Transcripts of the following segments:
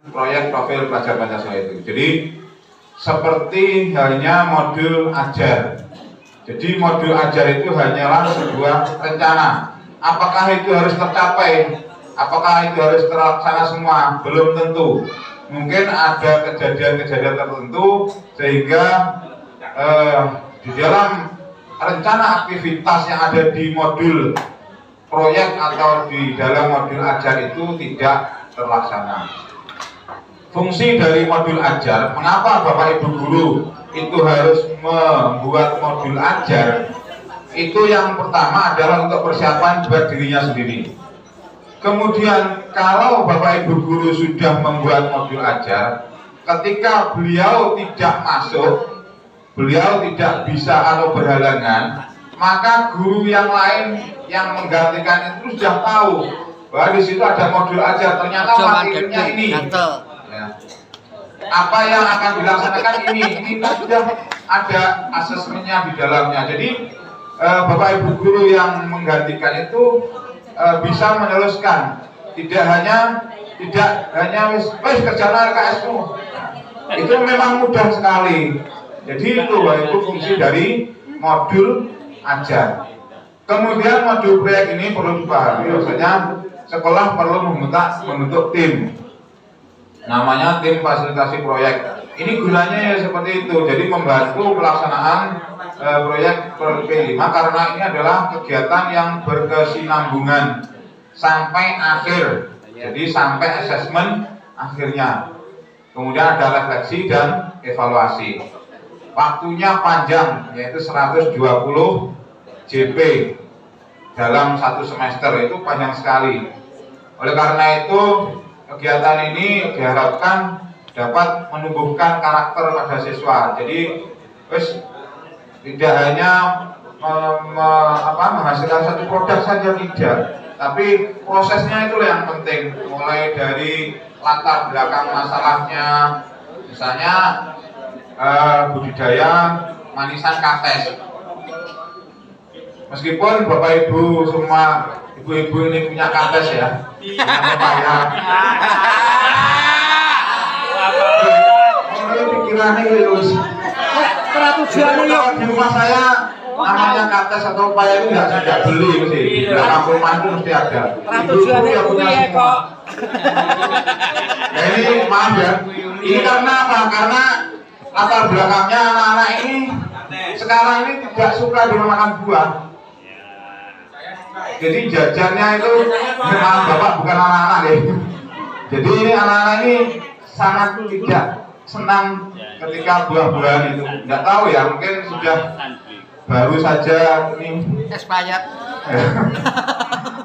proyek profil pelajar Pancasila itu. Jadi seperti halnya modul ajar. Jadi modul ajar itu hanyalah sebuah rencana. Apakah itu harus tercapai? Apakah itu harus terlaksana semua? Belum tentu. Mungkin ada kejadian-kejadian tertentu sehingga di dalam rencana aktivitas yang ada di modul proyek atau di dalam modul ajar itu tidak terlaksana. Fungsi dari modul ajar, mengapa Bapak Ibu Guru itu harus membuat modul ajar? Itu yang pertama adalah untuk persiapan buat dirinya sendiri. Kemudian kalau Bapak Ibu Guru sudah membuat modul ajar, ketika beliau tidak masuk, beliau tidak bisa atau berhalangan, maka guru yang lain yang menggantikan itu sudah tahu bahwa di situ ada modul ajar, ternyata materinya ini. Ya. Apa yang akan dilaksanakan ini sudah ada asesmennya di dalamnya. Jadi Bapak Ibu Guru yang menggantikan itu bisa meneruskan, tidak hanya wis kerjaan LKS-mu. Itu memang mudah sekali. Jadi itu fungsi dari modul ajar. Kemudian modul proyek ini perlu dipahami, maksudnya sekolah perlu membentuk tim. Namanya tim fasilitasi proyek. Ini gunanya ya seperti itu. Jadi membantu pelaksanaan proyek P5 karena ini adalah kegiatan yang berkesinambungan sampai akhir. Jadi sampai asesmen akhirnya. Kemudian ada refleksi dan evaluasi. Waktunya panjang, yaitu 120 JP dalam satu semester, itu panjang sekali. Oleh karena itu kegiatan ini diharapkan dapat menumbuhkan karakter pada siswa. Jadi tidak hanya menghasilkan satu produk saja, tidak, tapi prosesnya itu yang penting. Mulai dari latar belakang masalahnya, misalnya budidaya manisan kates. Meskipun Bapak Ibu semua ibu-ibu ini punya kates ya, pepaya. Pikirannya itu tujuannya di rumah saya namanya kates atau pepaya itu tidak beli mesti. Di belakang rumah itu mesti ada. Tujuannya yang punya kok. Nah ini maaf ya. Ini karena apa? Karena latar belakangnya anak-anak ini sekarang ini tidak suka dimakan buah. Jadi jajannya itu memang Bapak bukan anak-anak deh. Jadi ini anak-anak ini sangat tidak senang ketika buah-buahan itu. Tidak tahu ya, mungkin sudah baru saja ini expired.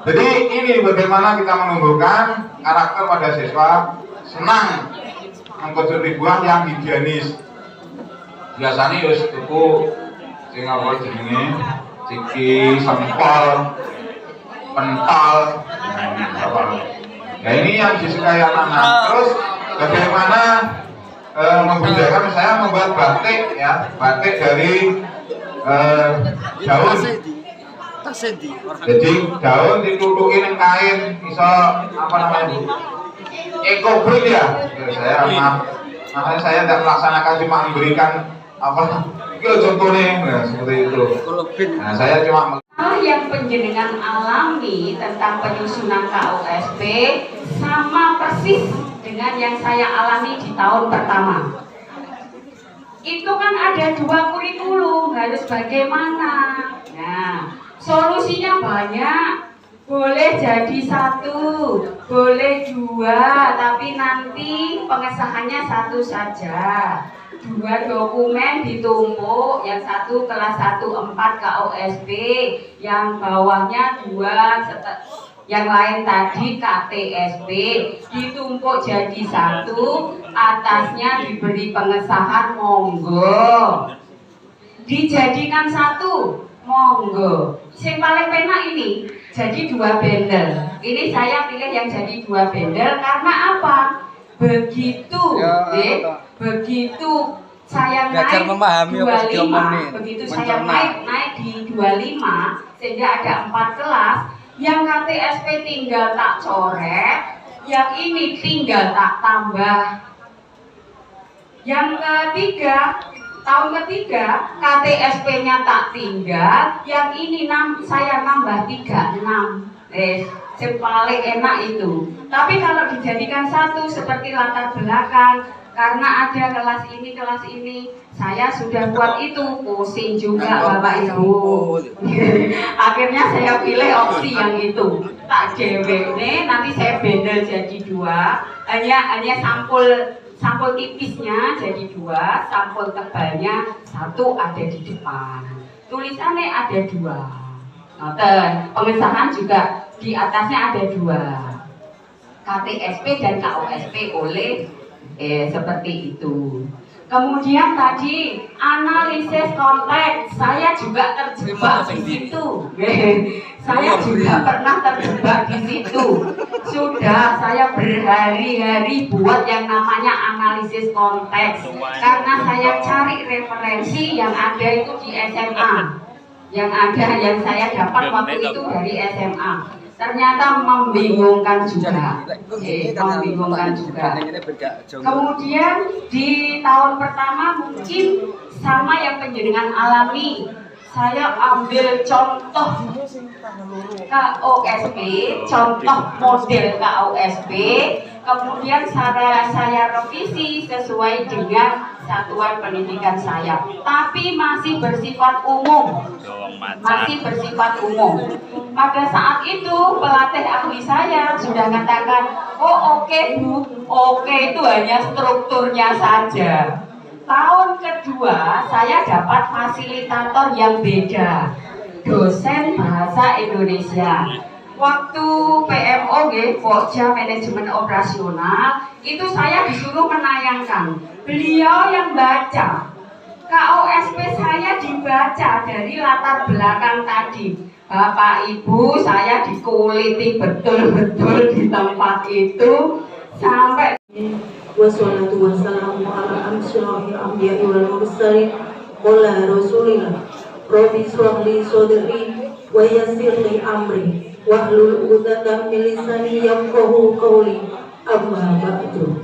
Jadi ini bagaimana kita menumbuhkan karakter pada siswa senang mengkonsumsi buah yang higienis. Biasanya ya tuku sing apa jenenge ciki, sempol, pental. Nah ini yang disukai anak-anak. Terus bagaimana membudayakan, saya membuat batik ya, batik dari daun. Jadi daun ditutukin kain, bisa apa namanya Bu? Ekoprint ya. Saya makanya saya tidak melaksanakan, cuma memberikan apa itu contohnya, nah, seperti itu. Nah saya cuma yang penjenengan alami tentang penyusunan KUSP sama persis dengan yang saya alami di tahun pertama. Itu kan ada 2 kurikulum, harus bagaimana. Nah, solusinya banyak. Boleh jadi 1, boleh 2, tapi nanti pengesahannya 1 saja. 2 dokumen ditumpuk, yang 1 kelas 1 4 KUSP, yang bawahnya 2, yang lain tadi KTSP, ditumpuk jadi 1, atasnya diberi pengesahan, monggo. Dijadikan 1, monggo. Yang paling penak ini jadi 2 bendel. Ini saya pilih yang jadi 2 bendel karena apa? Begitu saya naik 25, begitu saya naik di 25, sehingga ada 4 kelas, yang KTSP tinggal tak coret, yang ini tinggal tak tambah. Yang ketiga, tahun ketiga KTSP-nya tak tinggal, yang ini saya nambah 36. Yang paling enak itu. Tapi kalau dijadikan satu seperti latar belakang, karena ada kelas ini, saya sudah buat itu, pusing juga Bapak Ibu. Akhirnya saya pilih opsi yang itu. Tak GWN, nanti saya bendel jadi 2. Hanya sampul tipisnya jadi 2, sampul tebalnya 1 ada di depan. Tulisannya ada 2. Pengesahan juga di atasnya ada 2. KTSP dan KOSP oleh seperti itu. Kemudian tadi analisis konteks, saya juga terjebak di situ. Saya juga pernah terjebak di situ. Sudah saya berhari-hari buat yang namanya analisis konteks, karena saya cari referensi yang ada itu di SMA. Yang saya dapat waktu itu dari SMA. Ternyata membingungkan juga. Kemudian di tahun pertama mungkin sama yang penjenengan alami. Saya ambil contoh KOSP, contoh model KOSP, kemudian saya revisi sesuai dengan satuan pendidikan saya, tapi masih bersifat umum. Pada saat itu pelatih ahli saya sudah mengatakan, oh oke Bu, oke itu hanya strukturnya saja. Tahun kedua saya dapat fasilitator yang beda, dosen bahasa Indonesia. Waktu PMO, Pokja Manajemen Operasional, itu saya disuruh menayangkan. Beliau yang baca, KOSP saya dibaca dari latar belakang tadi. Bapak Ibu, saya dikuliti betul-betul di tempat itu sampai. Wassalatu wassalamu ala asyrafil anbiya'i wal mursalin qala rasulillah rabbi shrah li sadri wa yassir li amri wahlul 'uqdatam min lisani yafqahu qawli amma ba'du.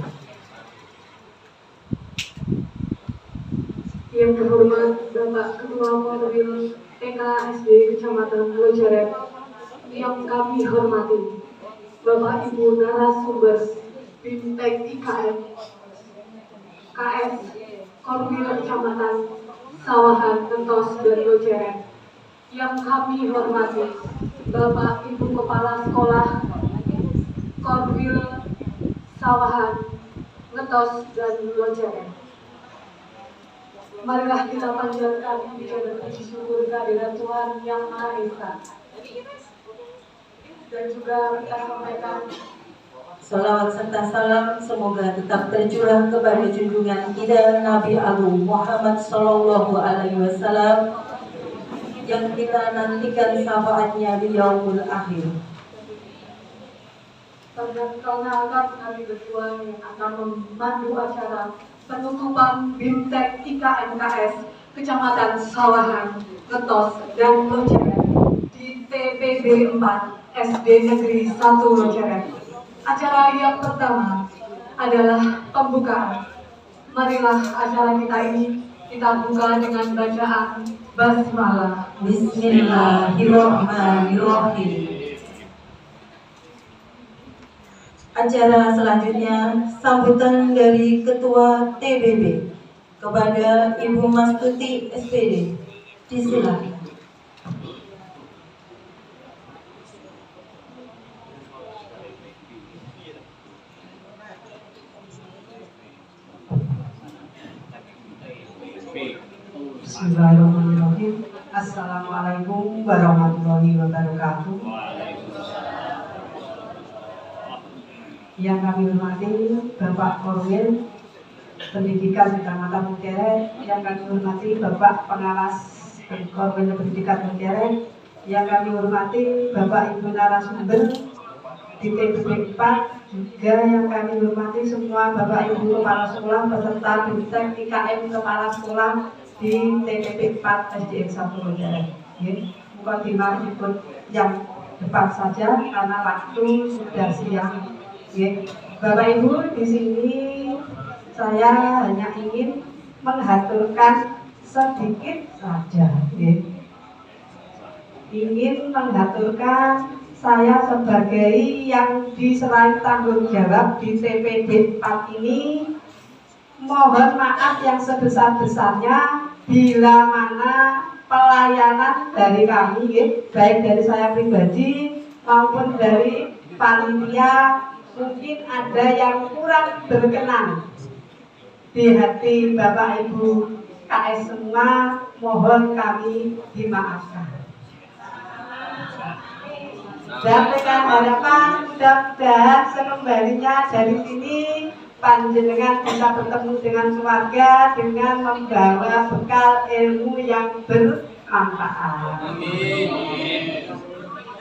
Yang terhormat Bapak Ketua Korwil TKSD Kecamatan Lojaret, yang kami hormati Bapak Ibu narasumber Bimtek IKM KS Korwil Kecamatan Sawahan, Kentos, dan Lojaret, yang kami hormati Bapak Ibu Kepala Sekolah Korwil Sawahan, Kentos, dan Lojaret. Marilah kita panjatkan puja dan puji syukur kehadirat Tuhan Yang Maha Esa. Dan juga kita sampaikan salawat serta salam semoga tetap tercurah kepada junjungan kita Nabi Agung Muhammad Sallallahu Alaihi Wasallam yang kita nantikan syafaatnya di yaumul akhir. Perkenalkan kami berdua yang akan memandu acara penutupan Bimtek IKMKS Kecamatan Sawahan, Kentos, dan Lojaret di TPB 4 SD Negeri 1 Lojaret. Acara yang pertama adalah pembukaan. Marilah acara kita ini kita buka dengan bacaan basmalah. Bismillahirrahmanirrahim. Acara selanjutnya sambutan dari Ketua TBB kepada Ibu Mastuti SPD. Disilakan. Bismillahirrahmanirrahim. Assalamualaikum warahmatullahi wabarakatuh. Yang kami hormati Bapak Korwil Pendidikan Kecamatan Lojaret, yang kami hormati Bapak Pengawas Korwil Pendidikan Lojaret, yang kami hormati Bapak Ibu narasumber di TPB 4, juga yang kami hormati semua Bapak Ibu Kepala Sekolah beserta Bimtek IKM Kepala Sekolah di TPB 4 SDN 1 Lojaret. Mukadimah ikut yang depan saja karena waktu sudah siang Bapak Ibu, di sini saya hanya ingin menghaturkan sedikit saja. Ingin menghaturkan saya sebagai yang diserahi tanggung jawab di TPD 4 ini, mohon maaf yang sebesar-besarnya bila mana pelayanan dari kami, baik dari saya pribadi maupun dari panitia, mungkin ada yang kurang berkenan di hati Bapak Ibu KS semua, mohon kami dimaafkan. Dan dengan harapan mudah-mudahan sekembalinya dari sini panjenengan bisa bertemu dengan keluarga dengan membawa bekal ilmu yang bermanfaat.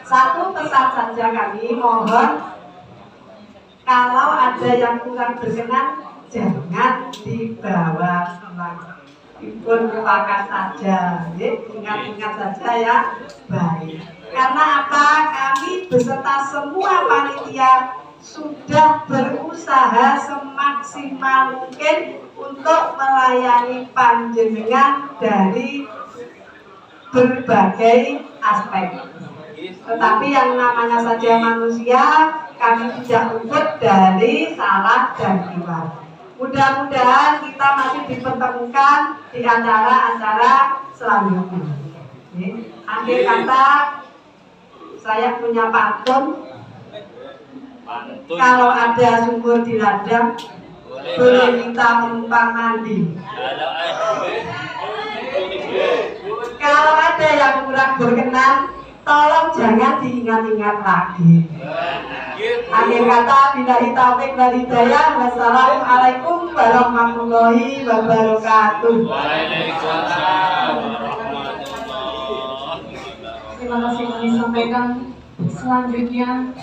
Satu pesan saja kami mohon, kalau ada yang kurang berkenan jangan dibawa pulang. Pun lupakan saja, ingat-ingat saja ya, baik. Karena apa? Kami beserta semua panitia sudah berusaha semaksimal mungkin untuk melayani panjenengan dari berbagai aspek. Tetapi yang namanya saja manusia, kami tidak luput dari salah dan hilaf. Mudah-mudahan kita masih dipertemukan di acara-acara selanjutnya. Akhir kata, saya punya pantun. Kalau ada sumur di ladang, boleh kita menumpang mandi. Kalau ada yang kurang berkenan, tolong jangan diingat-ingat lagi. Akhir kata, billahi taufiq wal hidayah. Wassalamualaikum warahmatullahi wabarakatuh. Terima kasih kami sampaikan. Selanjutnya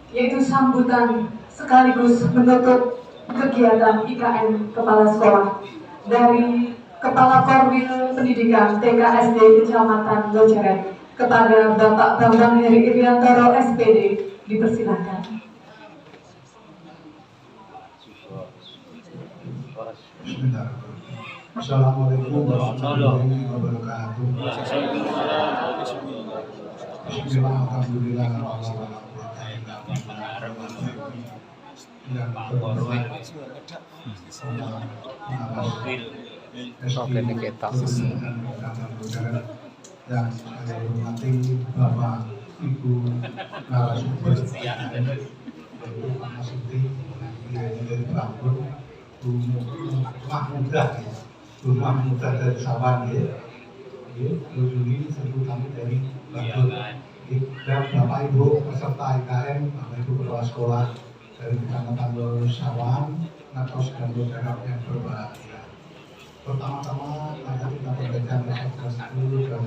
yaitu sambutan sekaligus menutup kegiatan IKN Kepala Sekolah dari Kepala Korwil Pendidikan TKSD Kecamatan Lojeret kepada Bapak Bambang Heri Iriantoro SPD, dipersilakan. Assalamualaikum warahmatullahi wabarakatuh. Bismillah, alhamdulillah, yang terhormat yang saya hormati Bapak Ibu narasumber Pak Masuti dari Bangkok, rumah muda dari Sawan ya. Ini tentu kami dari Bangkok. Dan Bapak Ibu peserta IKN, Bapak Ibu kepala sekolah dari Kecamatan Sawan, Natos dan Lojeret yang berbahagia. Pertama-tama kita memberikan resep dulu dan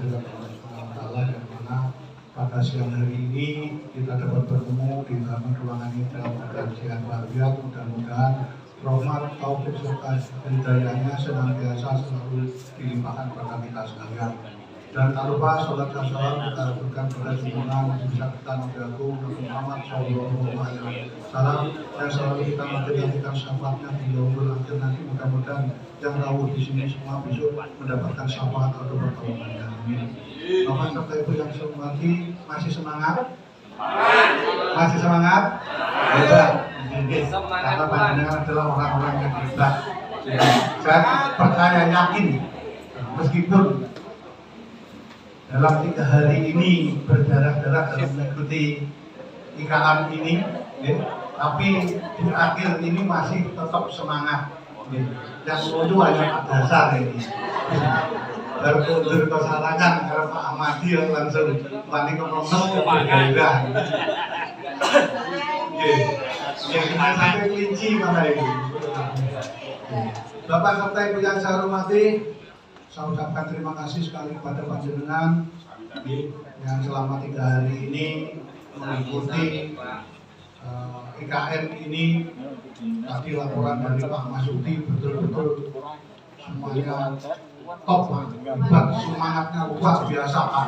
Allah yang mana pada siang hari ini kita dapat bertemu di dalam ruangan ini dalam keadaan sehat walafiat. Mudah-mudahan rahmat, taufik serta hidayahnya senantiasa selalu dilimpahkan kepada kita sekalian. Dan tak lupa sholat dan salam kita lakukan pada junjungan bisa kita Nabi Agung Nabi Muhammad SAW yang selalu kita menjadikan syafaatnya di yaumul akhir nanti. Mudah-mudahan yang rawuh di sini semua besok mendapatkan syafaat atau pertolongannya. Amin. Bapak serta Ibu yang saya hormati, masih semangat? Masih semangat? Hebat. Karena panjenengan adalah orang-orang yang hebat. Saya percaya yakin meskipun dalam 3 hari ini berdarah-darah dalam mengikuti IKN ini, ya, tapi di akhir ini masih tetap semangat. Ya. Yang itu hanya Pak Dasar ini. Baru mundur ke sarangan karena Pak Ahmadi yang langsung wani keprosok bergairah. Yang kita sampai kelinci mana itu. Bapak serta Ibu yang saya hormati, saya ucapkan terima kasih sekali kepada panjenengan yang selama 3 hari ini mengikuti IKN ini. Tadi laporan dari Pak Masuti betul-betul semuanya top, hebat, semangatnya luar biasa Pak.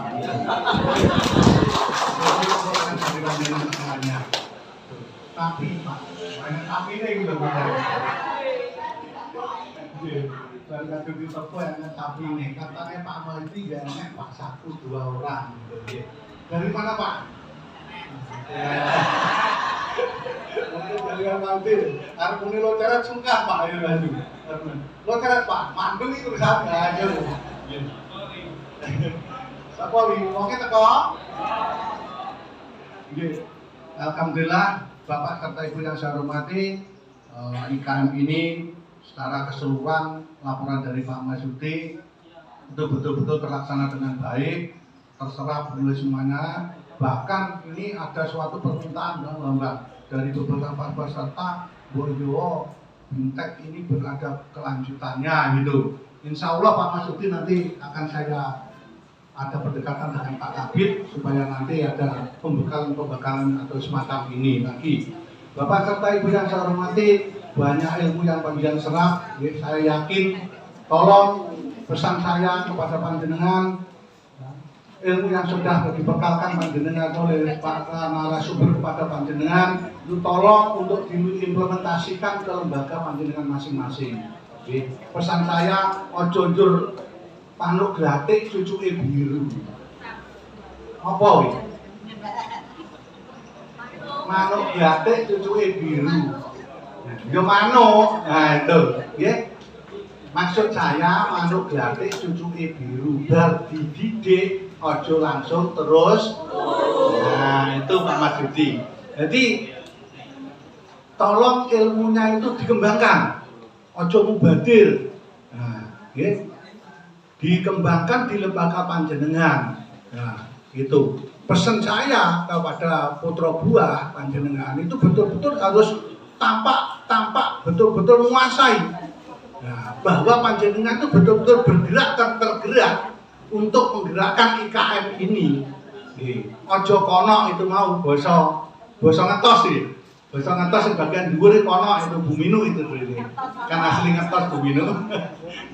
tapi Pak, banyak tapi ini gitu Pak. Dari kadung di toko yang tapi ini katanya Pak Maidi gak enak Pak 1-2 orang gitu. Dari mana Pak? Mungkin dari yang mandir, harmoni lo ceret sungkan Pak ya baju. Lo ceret Pak, mandul itu saja aja. Siapa wi? Oke teko. Alhamdulillah Bapak serta Ibu yang saya hormati, IKM ini secara keseluruhan laporan dari Pak Marsudi itu betul-betul terlaksana dengan baik, terserap oleh semuanya. Bahkan ini ada suatu permintaan Mbak dari beberapa peserta, Boyo Bintek ini berada kelanjutannya gitu. Insya Allah Pak Marsudi nanti akan saya ada pendekatan dengan Pak Kabid supaya nanti ada pembekalan atau semacam ini lagi. Bapak serta Ibu yang saya hormati, banyak ilmu yang panjang serap. Saya yakin, tolong pesan saya kepada panjenengan, ilmu yang sudah dibekalkan panjenengan oleh para narasumber kepada panjenengan, itu tolong untuk diimplementasikan ke lembaga panjenengan masing-masing. Pesan saya, ojo njur panuk gratik cucuke biru. Apa wi? Manuk gratik cucuke biru. Yo manuk. Nah itu, nggih. Maksud saya manuk gratik cucuke biru. Bar dididik ojo langsung terus. Nah, itu Pak Marsudi. Jadi tolong ilmunya itu dikembangkan. Ojo mubadir. Nah, nggih. Dikembangkan di lembaga panjenengan. Nah, itu pesan saya kepada putra buah panjenengan itu betul-betul harus tampak betul-betul menguasai. Nah, bahwa panjenengan itu betul-betul bergerak tergerak untuk menggerakkan IKM ini. Ojo kono itu mau basa ngetos sih. Basa ngetos bagian dhuwur kono itu Buminu itu ini. Kan asli ngetos Buminu.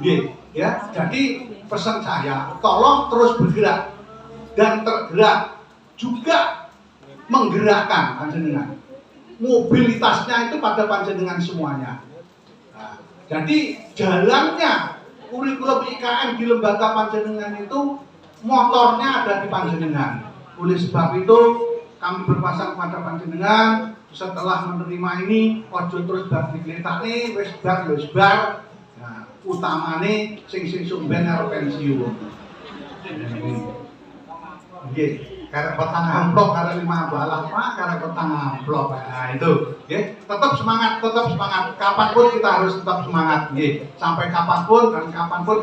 Nggih, ya. Jadi pesan saya, tolong terus bergerak dan tergerak juga menggerakkan panjenengan. Mobilitasnya itu pada panjenengan semuanya. Nah, jadi jalannya kurikulum IKM di lembaga panjenengan itu motornya ada di panjenengan. Oleh sebab itu kami berpesan kepada panjenengan setelah menerima ini ojo terus bar digletakne wis bar. Nah, utamane sing sumben arep pensiun. Nggih, karek petang amplop, karek 5 balah, karek petang amplop. Nah, itu, nggih. Tetap semangat. Kapanpun kita harus tetap semangat, nggih. Sampai kapanpun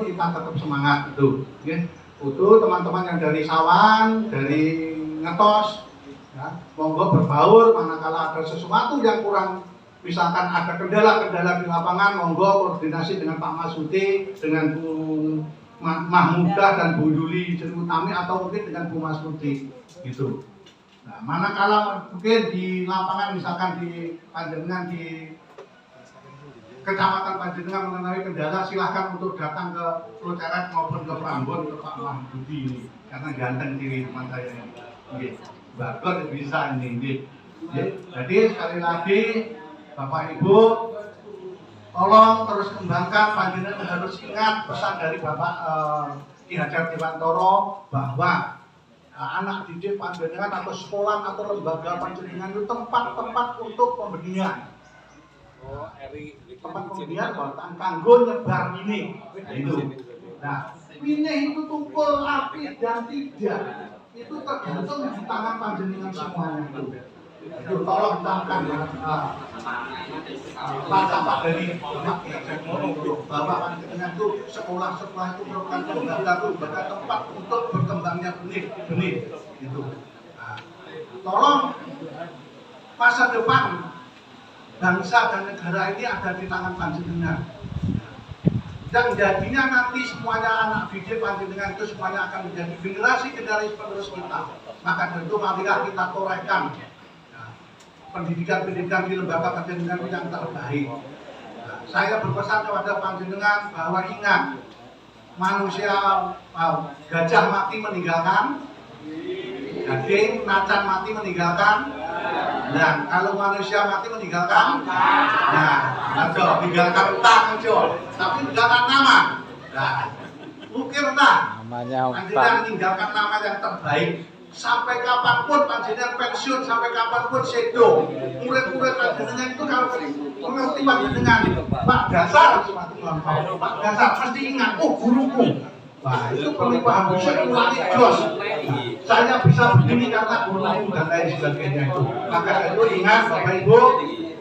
kita tetap semangat itu, nggih. Itu teman-teman yang dari Sawan, dari Ngetos, ya, monggo berbaur manakala ada sesuatu yang kurang. Misalkan ada kendala-kendala di lapangan, monggo koordinasi dengan Pak Marsudi, dengan Bu Mahmudah dan Bu Yuli Jerutami atau mungkin dengan Bu Marsudi gitu. Nah, manakala mungkin di lapangan misalkan di panjenengan di kecamatan panjenengan mengenai kendala, silahkan untuk datang ke Luceret maupun ke Prambon ke Pak Mahmudi ini karena ganteng diri teman saya ini. Nggih. Bagus bisa ini. Jadi sekali lagi Bapak Ibu, tolong terus kembangkan, panjenengan harus ingat pesan dari Bapak Ki Hajar Dewantoro bahwa anak didik panjenengan atau sekolah atau lembaga panjenengan itu tempat-tempat untuk pembenihan. Tempat pembenihan buatan kanggo nyebar ini. Itu. Nah, ini itu tukul api dan tidak. Itu tergantung di tangan panjenengan semuanya itu. Itu tolong ditangkan Pak dari Bapak panjenengan itu sekolah-sekolah itu merupakan lembaga tempat untuk berkembangnya benih itu. Nah, tolong masa depan bangsa dan negara ini ada di tangan panjenengan. Dan jadinya nanti semuanya anak didik panjenengan itu semuanya akan menjadi generasi penerus kita. Maka tentu marilah kita torehkan pendidikan di lembaga panjenengan yang terbaik. Nah, saya berpesan kepada panjenengan bahwa ingat manusia gajah mati meninggalkan daging, macan mati meninggalkan Nah, kalau manusia mati meninggalkan, nah, meninggalkan utang, tapi meninggalkan nama. Nah, mungkin Namanya panjenengan meninggalkan nama yang terbaik. Sampai kapanpun panjenengan pensiun, sampai kapanpun sedo, murid-murid panjenengan itu kalau mengerti panjenengan, Pak Dasar, Pak Dasar pasti ingat, oh guruku. Wah, itu pelimpahan bisa ulangi jos. Saya bisa begini karena guruku dan lain sebagainya itu. Maka itu ingat Bapak Ibu,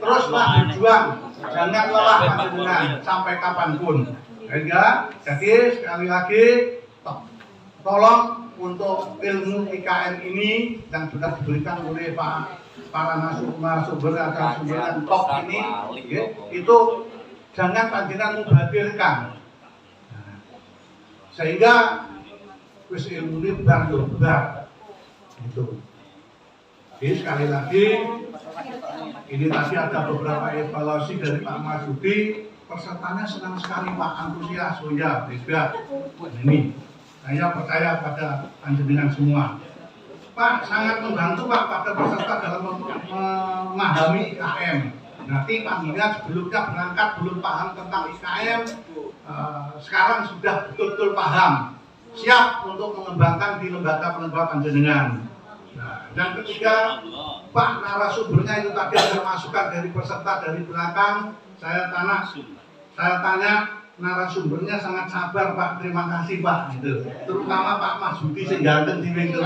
teruslah berjuang, jangan lelah panjenengan sampai kapanpun. Jadi sekali lagi tolong untuk ilmu IKN ini yang sudah diberikan oleh para narasumber atau sumber top ini, ya, itu jangan panjenengan mubadirkan, sehingga wis ilmu ini bar itu. Jadi sekali lagi ini tadi ada beberapa evaluasi dari Pak Masudi, pesertanya senang sekali Pak, antusias, oh ya, ini. Saya percaya pada panjenengan semua. Pak, sangat membantu Pak pada peserta dalam memahami IKM. Nanti panjenengan sebelumnya berangkat belum paham tentang IKM, sekarang sudah betul-betul paham, siap untuk mengembangkan di lembaga-lembaga panjenengan. Nah, yang ketiga, Pak narasumbernya itu tadi ada masukan dari peserta dari belakang. Saya tanya. Narasumbernya sangat sabar Pak, terima kasih Pak, gitu. Terutama Pak Mas Budi sing ganteng di Wingkel.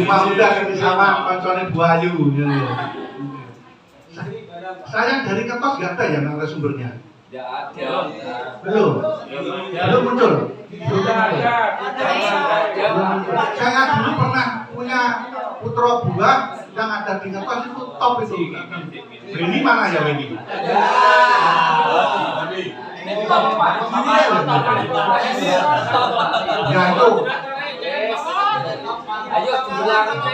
Mudah ini sama koncone Bu Ayu. Saya dari Ketos gak ada ya narasumbernya? Belum muncul. Saya dulu pernah punya putra buah yang ada di Ketos itu top itu. Ini mana ya ini? Ya itu.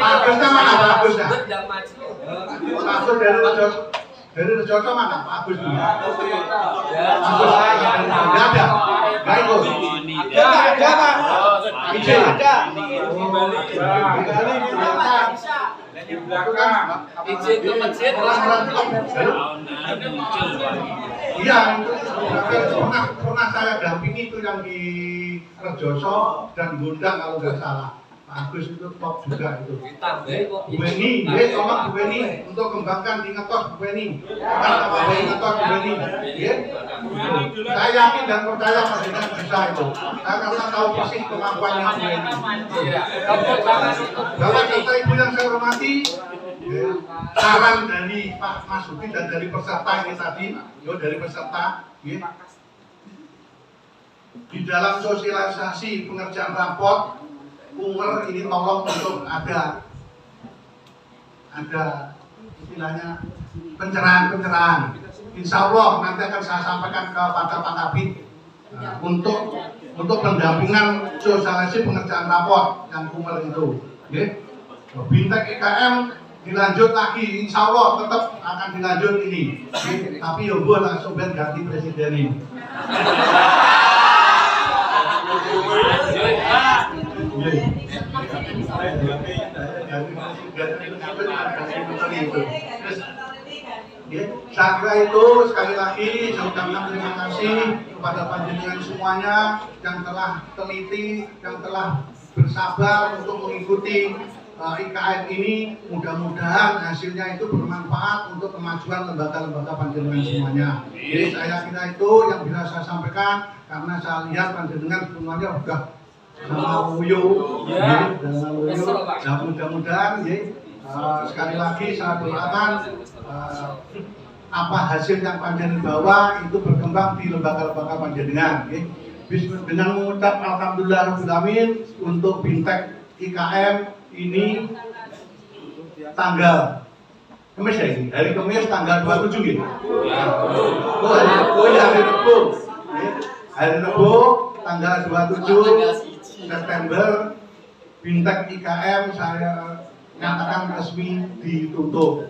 Bagusnya mana bagusnya? Bagus dari Rejoso mana Pak Agus? Bagus. Nggak ada. Nggak ikut. Ada Pak. Izin ada. Izin ke masjid. Iya, pernah saya dampingi itu yang di Rejoso dan Gondang kalau nggak salah. Pak Agus itu top juga itu. Bu Beni, tolong Bu Beni untuk kembangkan di Ngetos Bu Beni. Apa di Ngetos Bu Beni? Saya yakin dan percaya panjenengan bisa itu. Saya karena tahu persis kemampuannya Bu Beni. Bapak Bapak Ibu yang saya hormati, saran dari Pak Masudi dan dari peserta ini tadi, dari peserta, di dalam sosialisasi pengerjaan raport, Unger ini tolong untuk ada istilahnya pencerahan. Insya Allah nanti akan saya sampaikan kepada Pak Kabid untuk pendampingan sosialisasi pengerjaan raport yang Unger itu. Bintek IKM dilanjut lagi, Insya Allah tetap akan dilanjut ini. Tapi ya gue langsung ganti presiden ini. Saya kira itu sekali lagi saya ucapkan terima kasih kepada panjenengan semuanya yang telah teliti, yang telah bersabar untuk mengikuti IKN ini. Mudah-mudahan hasilnya itu bermanfaat untuk kemajuan lembaga-lembaga panjenengan semuanya. Jadi saya kira itu yang bisa saya sampaikan, karena saya lihat panjenengan semuanya sudah sama Uyo, dan mudah-mudahan sekali lagi saya doakan apa hasil yang panjenengan bawa itu berkembang di lembaga-lembaga panjenengan. Dengan mengucap alhamdulillahirobbilalamin untuk Bintek IKM ini tanggal Kamis ya ini, hari Kamis tanggal 27 gitu. Hari Rabu tanggal 27 September Bintek IKM saya nyatakan resmi ditutup.